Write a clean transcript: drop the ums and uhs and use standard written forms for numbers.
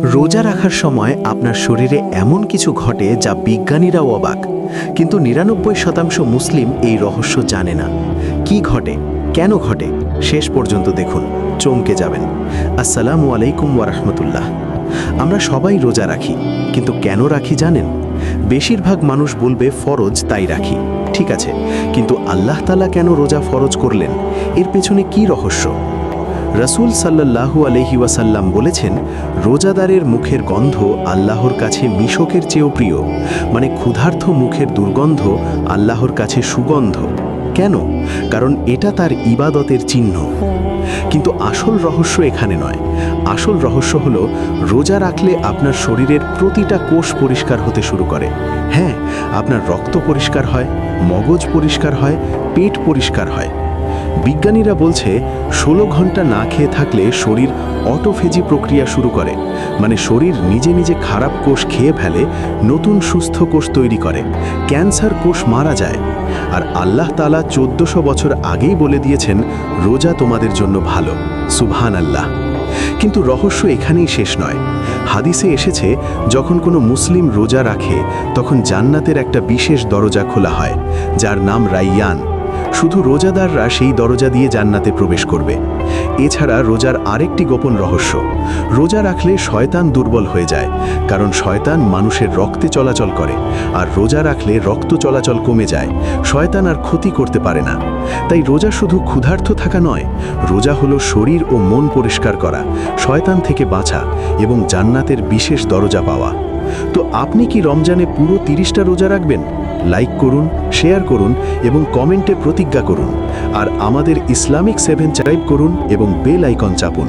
রোজা রাখার সময় আপনার শরীরে এমন কিছু ঘটে যা বিজ্ঞানীরাও অবাক, কিন্তু ৯৯% মুসলিম এই রহস্য জানে না। কি ঘটে, কেন ঘটে, শেষ পর্যন্ত দেখুন, চমকে যাবেন। আসসালামু আলাইকুম ওয়া রাহমাতুল্লাহ। আমরা সবাই রোজা রাখি, কিন্তু কেন রাখি জানেন? বেশিরভাগ মানুষ বলবে ফরজ তাই রাখি। ঠিক আছে, কিন্তু আল্লাহ তাআলা কেন রোজা ফরজ করলেন? এর পেছনে কি রহস্য? রাসূল সাল্লাল্লাহু আলাইহি ওয়াসাল্লাম বলেছেন, রোজাদারের মুখের গন্ধ আল্লাহর কাছে মিশকের চেয়েও প্রিয়। মানে ক্ষুধার্ত মুখের দুর্গন্ধ আল্লাহর কাছে সুগন্ধ। কেন? কারণ এটা তার ইবাদতের চিহ্ন। কিন্তু আসল রহস্য এখানে নয়। আসল রহস্য হলো, রোজা রাখলে আপনার শরীরের প্রতিটা কোষ পরিষ্কার হতে শুরু করে। হ্যাঁ, আপনার রক্ত পরিষ্কার হয়, মগজ পরিষ্কার হয়, পেট পরিষ্কার হয়। বিজ্ঞানীরা বলছে ১৬ ঘন্টা না খেয়ে থাকলে শরীর অটোফেজি প্রক্রিয়া শুরু করে। মানে শরীর নিজে নিজে খারাপ কোষ খেয়ে ফেলে, নতুন সুস্থ কোষ তৈরি করে, ক্যান্সার কোষ মারা যায়। আর আল্লাহ তাআলা ১৪০০ বছর আগেই বলে দিয়েছেন, রোজা তোমাদের জন্য ভালো। সুবহানাল্লাহ। কিন্তু রহস্য এখানেই শেষ নয়। হাদিসে এসেছে, যখন কোনো মুসলিম রোজা রাখে তখন জান্নাতের একটা বিশেষ দরজা খোলা হয়, যার নাম রাইয়ান। শুধু রোজাদাররা সেই দরজা দিয়ে জান্নাতে প্রবেশ করবে। এছাড়া রোজার আরেকটি গোপন রহস্য, রোজা রাখলে শয়তান দুর্বল হয়ে যায়, কারণ শয়তান মানুষের রক্তে চলাচল করে, আর রোজা রাখলে রক্ত চলাচল কমে যায়, শয়তান আর ক্ষতি করতে পারে না। তাই রোজা শুধু ক্ষুধার্ত থাকা নয়, রোজা হলো শরীর ও মন পরিষ্কার করা, শয়তান থেকে বাঁচা এবং জান্নাতের বিশেষ দরজা পাওয়া। তো আপনি কি রমজানে পুরো ৩০টা রোজা রাখবেন? লাইক করুন, শেয়ার করুন এবং কমেন্টে প্রতিজ্ঞা করুন। আর আমাদের ইসলামিক 7 সাবস্ক্রাইব করুন এবং বেল আইকন চাপুন।